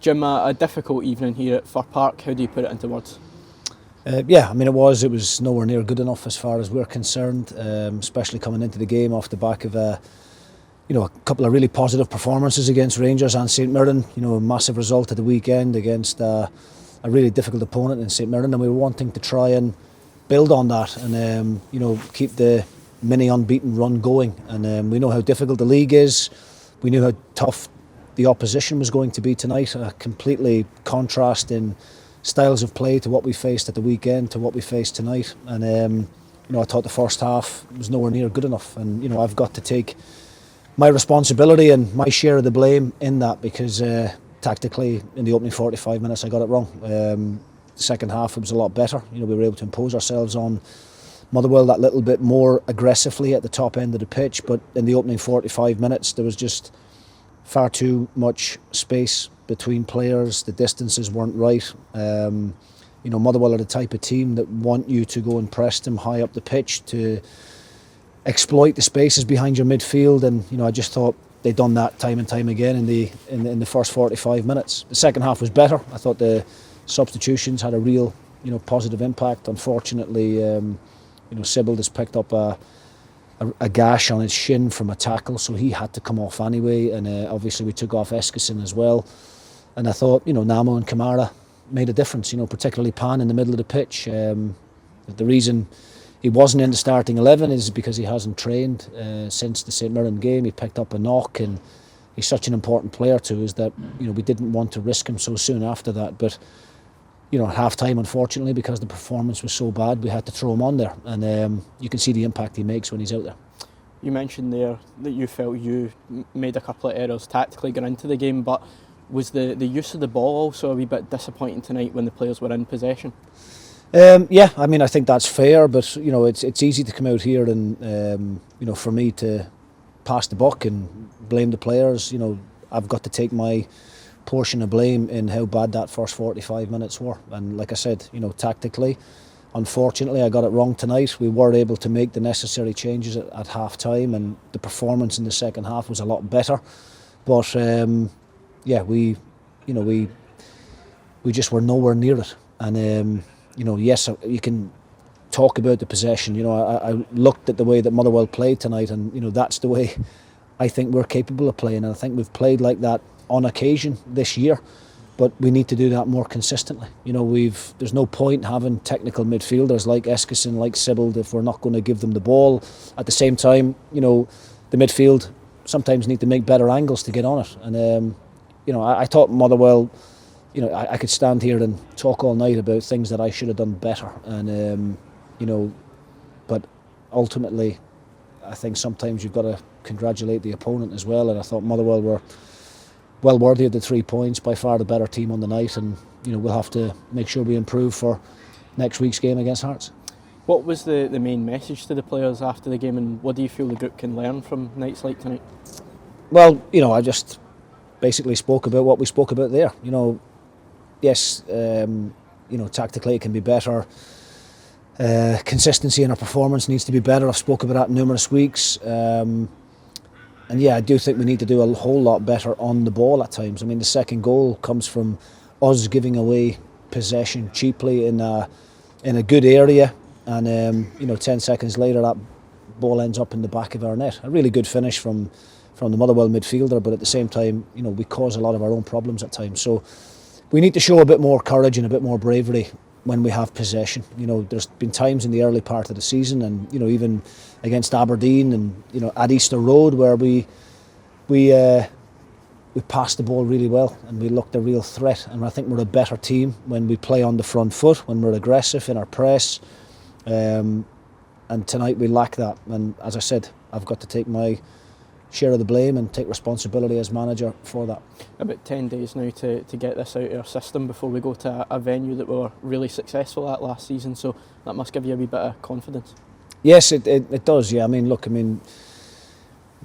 Jim, a difficult evening here at Fir Park. How do you put it into words? Yeah, I mean it was nowhere near good enough as far as we're concerned, especially coming into the game off the back of a couple of really positive performances against Rangers and St Mirren. A massive result at the weekend against a really difficult opponent in St Mirren, and we were wanting to try and build on that and keep the mini unbeaten run going. And we know how difficult the league is. We knew how tough the opposition was going to be tonight. A completely contrast in styles of play to what we faced at the weekend to what we faced tonight. And I thought the first half was nowhere near good enough. And I've got to take my responsibility and my share of the blame in that, because tactically in the opening 45 minutes I got it wrong. The second half it was a lot better. We were able to impose ourselves on Motherwell that little bit more aggressively at the top end of the pitch, but in the opening 45 minutes there was just far too much space between players. The distances weren't right. Motherwell are the type of team that want you to go and press them high up the pitch to exploit the spaces behind your midfield, and I just thought they'd done that time and time again in the first 45 minutes. The second half was better. I thought the substitutions had a real positive impact. Unfortunately, Sybil has picked up a gash on his shin from a tackle, so he had to come off anyway, and obviously we took off Eskison as well. And I thought Namo and Kamara made a difference, particularly Pan in the middle of the pitch. The reason he wasn't in the starting 11 is because he hasn't trained since the St Mirren game. He picked up a knock, and he's such an important player to us that we didn't want to risk him so soon after that. But at half time, unfortunately, because the performance was so bad, we had to throw him on there, and you can see the impact he makes when he's out there. You mentioned there that you felt you made a couple of errors tactically going into the game, but was the use of the ball also a wee bit disappointing tonight when the players were in possession? Yeah, I mean I think that's fair, but it's easy to come out here and for me to pass the buck and blame the players. I've got to take my portion of blame in how bad that first 45 minutes were. And like I said, tactically, unfortunately I got it wrong tonight. We were able to make the necessary changes at half time, and the performance in the second half was a lot better. But we just were nowhere near it. And yes, you can talk about the possession. I looked at the way that Motherwell played tonight, and that's the way I think we're capable of playing, and I think we've played like that on occasion this year, but we need to do that more consistently. There's no point having technical midfielders like Eskison, like Sybil, if we're not going to give them the ball. At the same time, the midfield sometimes need to make better angles to get on it. And I thought Motherwell, I could stand here and talk all night about things that I should have done better, and but ultimately I think sometimes you've got to congratulate the opponent as well, and I thought Motherwell were well worthy of the 3 points, by far the better team on the night, and we'll have to make sure we improve for next week's game against Hearts. What was the main message to the players after the game, and what do you feel the group can learn from nights like tonight? Well, I just basically spoke about what we spoke about there. Yes, tactically it can be better. Consistency in our performance needs to be better. I've spoken about that numerous weeks. And yeah, I do think we need to do a whole lot better on the ball at times. I mean, the second goal comes from us giving away possession cheaply in a good area, and 10 seconds later that ball ends up in the back of our net. A really good finish from the Motherwell midfielder, but at the same time, we cause a lot of our own problems at times. So we need to show a bit more courage and a bit more bravery when we have possession. There's been times in the early part of the season, and even against Aberdeen and at Easter Road, where we passed the ball really well and we looked a real threat. And I think we're a better team when we play on the front foot, when we're aggressive in our press. And tonight we lack that. And as I said, I've got to take my share of the blame and take responsibility as manager for that. About 10 days now to get this out of our system before we go to a venue that we were really successful at last season, so that must give you a wee bit of confidence. Yes, it does, yeah. I mean,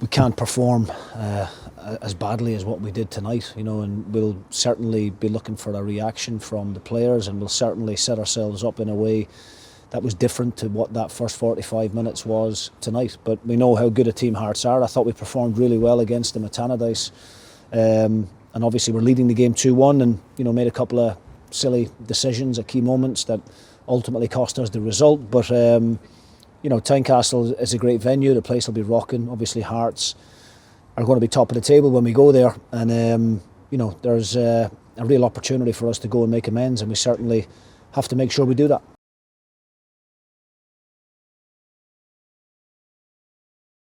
we can't perform as badly as what we did tonight, and we'll certainly be looking for a reaction from the players, and we'll certainly set ourselves up in a way that was different to what that first 45 minutes was tonight. But we know how good a team Hearts are. I thought we performed really well against them at Tannadice. and obviously we're leading the game 2-1, and made a couple of silly decisions at key moments that ultimately cost us the result. But Tynecastle is a great venue. The place will be rocking. Obviously Hearts are going to be top of the table when we go there, and there's a real opportunity for us to go and make amends, and we certainly have to make sure we do that.